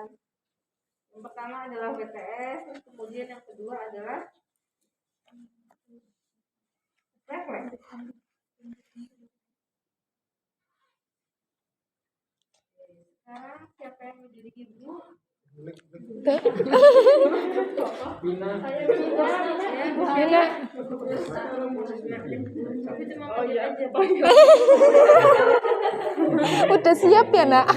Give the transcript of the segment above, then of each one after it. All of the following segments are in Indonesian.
kan. Yang pertama adalah WTS, terus kemudian yang kedua adalah refleks. Sekarang siapa yang menjadi ibu? Bina. Saya Bina. Ibu Bina. Tapi cuma panggil aja. Udah siap ya, Nak?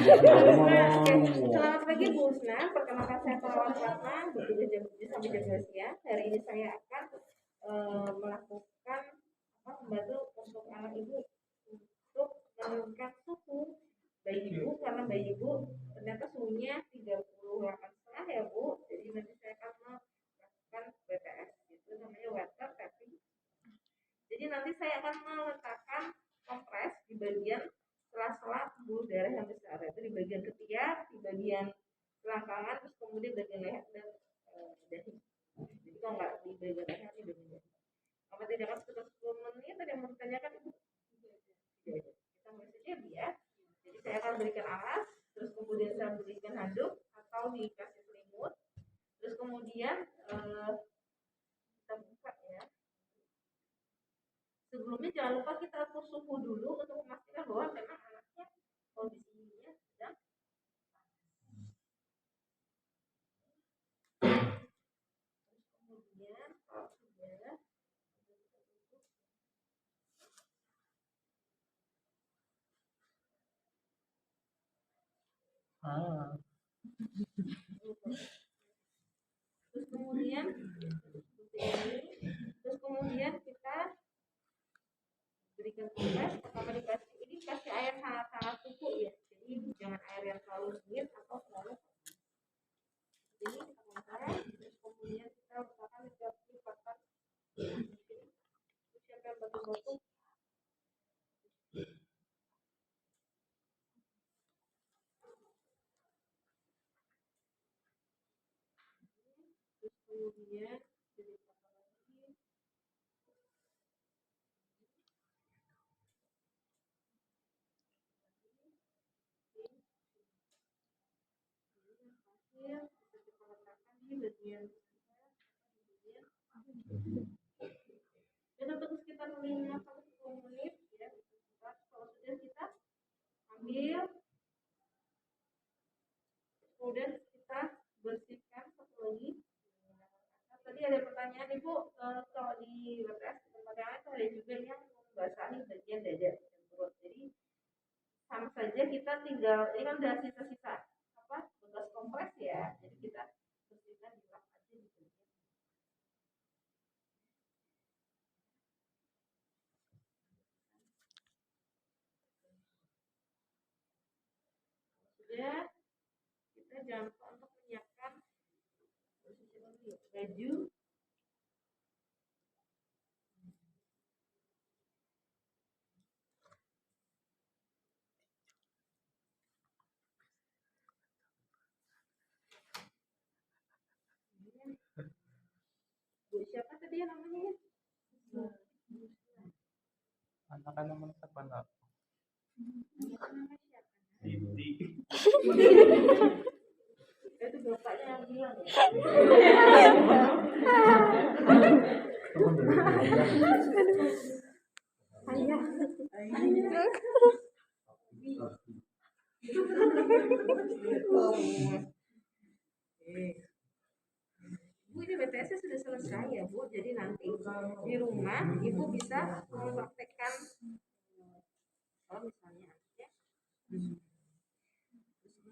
Selamat pagi Bu Husna. Perkenalkan saya Perawat Ratna, bertugas jam 7 sampai jam 12 siang. Hari ini saya akan melakukan membantu untuk anak ibu untuk menurunkan suhu bayi ibu, karena bayi ibu ternyata suhunya 38,5 ya Bu. Jadi nanti saya akan melakukan WTS, itu namanya water tapping. Jadi nanti saya akan meletakkan kompres di bagian sela-sela pembuluh darah yang besar, itu di bagian ketiak, di bagian selangkangan, terus kemudian bagian leher dan dahi. Jadi kalau nggak di bagian leher, di bagian dahi. Apa tidak akan sekitar 10 menit? Ada yang mau ditanyakan Ibu? Kita mulai saja ya. Jadi saya akan berikan alas, terus kemudian saya berikan handuk atau dikasih selimut, terus kemudian kita buka ya. Sebelumnya jangan lupa kita atur suhu dulu untuk memastikan bahwa memang anaknya kondisinya sedang terus kemudian kalau sudah terus kemudian kita berikan kompres. Pertama dikasih air hangat-hangat suhu ya, jadi jangan air yang terlalu dingin atau terlalu panas. Jadi kita kompres, terus kemudian kita letakkan di lipatan. Siapa yang batu-batu? Terus kemudian dilipatkan lagi. Kita letakkan di bagian dan untuk sekitar 5 sampai 10 menit ya. Kalau sudah kita ambil, kemudian kita bersihkan satu lagi. Nah, tadi ada pertanyaan Ibu, kalau di WTS tempat yang lain itu ada juga yang membasahi bagian dada dan perut. Jadi sama saja kita tinggal, ini kan udah sisa-sisa bekas kompres ya, jadi kita bersihkan di lap aja di bagian. Sudah, kita jangan lupa untuk menyiapkan baju. Bu siapa tadi yang namanya? Anak-anak menetap anak. Nama siapa? Siti. Itu bapaknya yang bilang ya. Bu, ini BTS sudah selesai ya Bu. Jadi nanti di rumah Ibu bisa mempraktekkan kalau misalnya ya.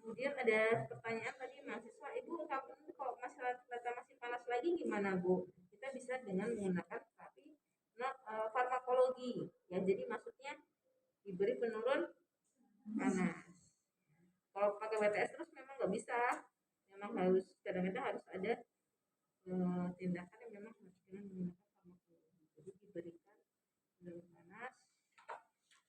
Kemudian ada pertanyaan tadi mahasiswa, Ibu kalau masalah masih panas lagi gimana Bu? Kita bisa dengan menggunakan terapi farmakologi ya. Jadi maksudnya diberi penurun panas. Kalau pakai WTS terus memang nggak bisa, memang harus kadang-kadang harus ada tindakan yang memang harus dengan menggunakan farmakologi. Jadi diberikan penurun panas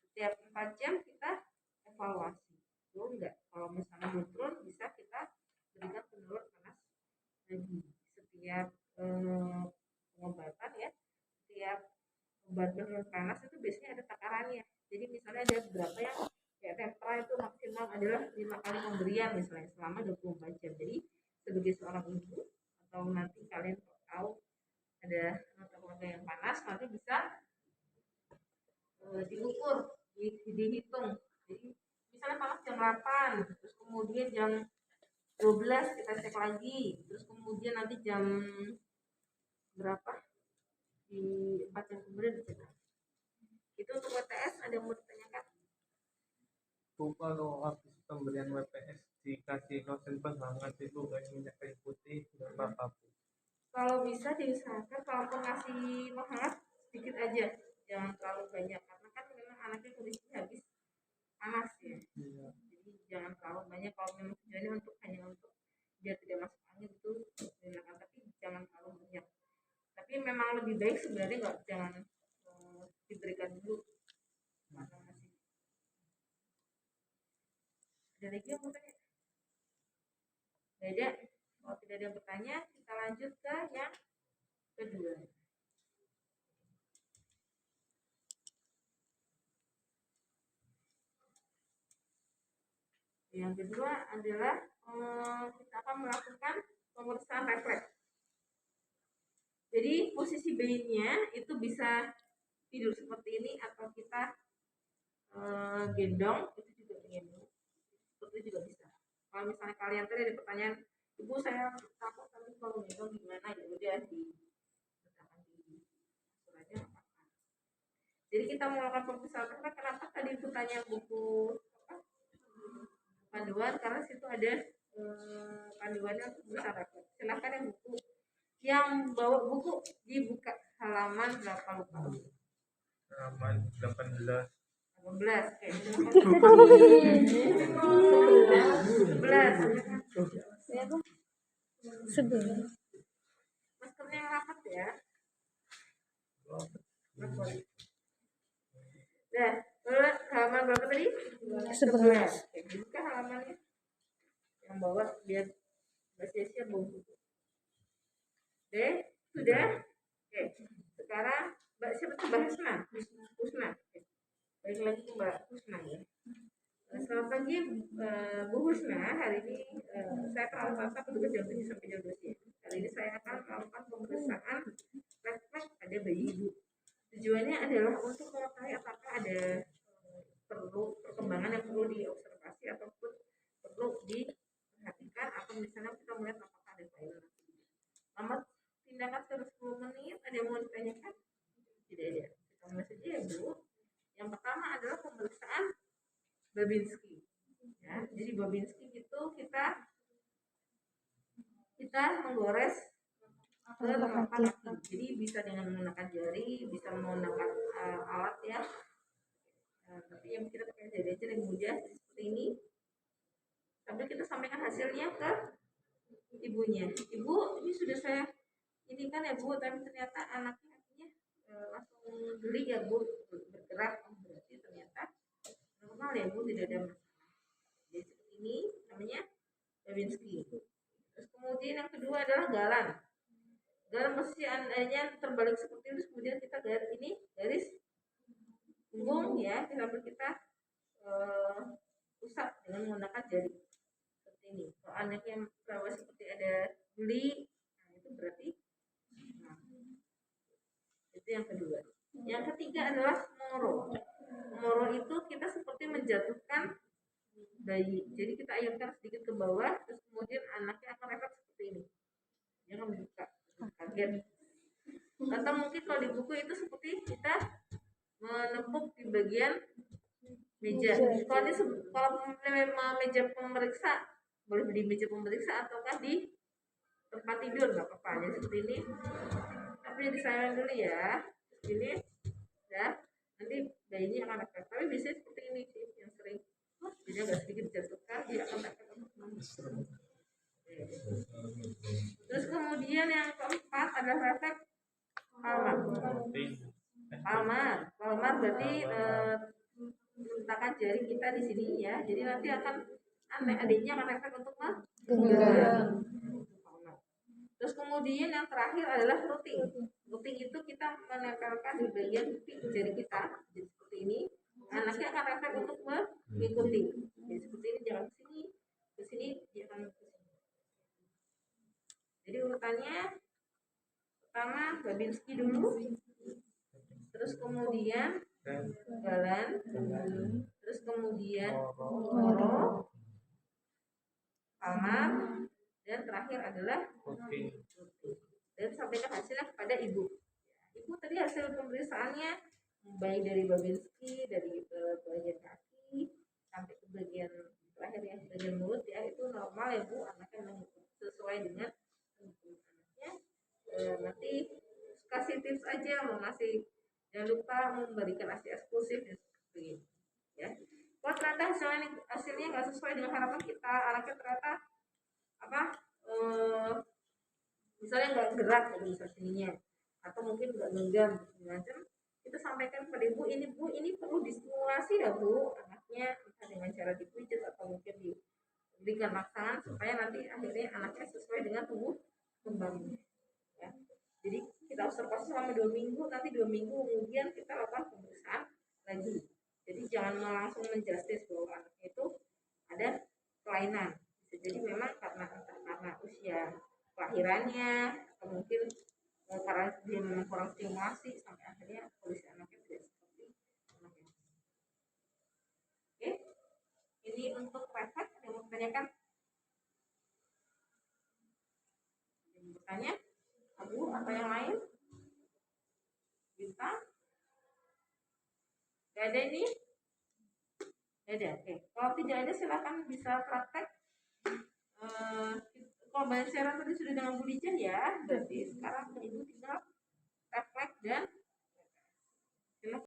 setiap 4 jam, kita evaluasi. Belum enggak, kalau misalnya belum turun bisa kita berikan penurun panas lagi. Setiap pengobatan ya, setiap obat penurun panas itu biasanya ada takarannya. Jadi misalnya ada berapa yang kayak tempra itu maksimal adalah 5 kali pemberian misalnya selama 24 jam. Jadi jam 12 kita cek lagi, terus kemudian nanti jam berapa di 4 jam kemudian dicek. Itu untuk WTS ada yang mau ditanyakan? Tuh kalau habis pemberian WPS dikasih lotion penghangat itu kayak minyak kayu putih dan apa-apa. Kalau bisa diusahakan kalau ngasih menghangat sedikit aja, jangan terlalu banyak karena kan memang anaknya kondisinya habis panas ya. Iya. Jadi jangan terlalu banyak kalau memang tujuannya hanya untuk biar tidak masuk angin itu gunakan, tapi jangan terlalu banyak. Tapi memang lebih baik sebenarnya jangan diberikan dulu karena masih. Ada lagi yang mau tanya? Tidak ada. Kalau tidak ada yang bertanya, kita lanjut ke yang kedua. Yang kedua adalah kita akan melakukan pemeriksaan refleks. Jadi posisi bayinya itu bisa tidur seperti ini atau kita gendong, itu juga gendong. Seperti itu juga bisa. Kalau misalnya kalian tadi ada pertanyaan, ibu saya takut tapi kalau gendong gimana, ya udah di kasur aja apa. Jadi kita melakukan pemeriksaan refleks. Kenapa tadi itu tanya buku panduan, karena situ ada panduannya untuk pemeriksaan refleks. Silahkan yang buku yang bawa buku dibuka halaman berapa lupa? Halaman 18. 11 kayak 11. maskernya yang rapat ya. Nah, halaman berapa tadi? 11. Oke, buka halamannya yang bawah biar Mbak Sia bawa buku. Oke, sudah? Oke, sekarang Mbak siapa tuh? Mbak Husna. Balik lagi ke Mbak Husna ya. Selamat pagi Bu Husna. Hari ini saya perawat petugas jam 7 sampai jam 12 ya. Kali ini saya akan melakukan pemeriksaan refleks pada bayi ibu. Tujuannya adalah untuk mengetahui apakah ada perlu perkembangan yang perlu diobservasi ataupun perlu diperhatikan, atau misalnya kita melihat apakah ada file. Lama tindakan 10 menit. Ada yang mau ditanyakan? Tidak ada. Kita mulai saja ya Bu. Yang pertama adalah pemeriksaan Babinski. Ya, jadi Babinski itu kita menggores ke telapak kaki. Jadi bisa dengan menggunakan jari, bisa menggunakan alat ya. Tapi yang kita pakai jari aja yang mudah seperti ini. Sambil kita sampaikan hasilnya ke ibunya. Ibu, ini sudah saya ini kan ya Bu, tapi ternyata anaknya langsung geli ya Bu, bergerak, berarti ternyata normal ya Bu, tidak ada masalah. Jadi seperti ini namanya Babinski. Terus kemudian yang kedua adalah galan. Galan posisi andanya terbalik seperti ini, kemudian kita garis punggung ya, sambil kita usap dengan menggunakan jari seperti ini. Kalau anaknya bawah seperti ada geli, nah itu berarti itu yang kedua. Yang ketiga adalah moro. Moro itu kita seperti menjatuhkan bayi. Jadi kita ayunkan sedikit ke bawah, terus kemudian anaknya akan refleks seperti ini. Jangan membuka, kaget. Atau mungkin kalau di buku itu seperti kita menepuk di bagian meja. Kalau meja pemeriksa, boleh di meja pemeriksa ataukah di tempat tidur, nggak apa-apa. Jadi seperti ini. Tapi disayang dulu ya. Ini ya. Nanti bayinya akan refleks. Tapi biasanya seperti ini sih yang sering. Jadi agak sedikit dijatuhkan, dia akan refleks. Terus kemudian yang keempat adalah refleks palmar berarti meletakkan jari kita di sini ya. Jadi nanti akan adiknya akan refleks untuk menggenggam. Terus kemudian yang terakhir adalah routing. Routing itu kita menempelkan di bagian jari kita, jadi seperti ini. Anaknya akan refleks untuk mengikuti. Jadi seperti ini, jangan ke sini, jangan ke sini. Jadi urutannya pertama Babinski dulu, terus kemudian galan, terus kemudian moro, kamar, dan terakhir adalah Oke. dan sampaikan hasilnya kepada ibu. Ibu tadi hasil pemeriksaannya baik dari Babinski, dari bagian kaki sampai ke bagian terakhir ya, bagian mulut ya, itu normal ya Bu, anaknya sesuai dengan anaknya. Nanti kasih tips aja, mau ngasih, jangan lupa memberikan ASI eksklusif dan seperti itu ya. Kalau ternyata hasilnya nggak sesuai dengan harapan kita, anaknya ternyata apa misalnya nggak gerak imunisasinya atau mungkin nggak genggam macam, kita sampaikan kepada ibu, ini perlu distimulasi ya Bu anaknya, entah dengan cara dipijat atau mungkin diberikan makanan supaya nanti akhirnya anaknya sesuai dengan tubuh kembangnya ya. Jadi kita observasi selama 2 minggu, nanti 2 minggu kemudian kita lakukan pemeriksaan lagi. Jadi jangan langsung menjustis bahwa anaknya itu ada kelainan. Bisa jadi memang karena usia kelahirannya atau mungkin karena dia memang kurang stimulasi sampai akhirnya kondisi anaknya tidak seperti anaknya. Oke, ini untuk refleks. Ada yang mau ditanyakan? Ada yang bertanya? Abu atau yang lain? Bisa? Gak ada ini? Gak ada. Oke. Kalau tidak ada silakan bisa praktek. Kalau Mbak Sarah tadi sudah dengan Bu Lijah ya, berarti sekarang Ibu tinggal refleks dan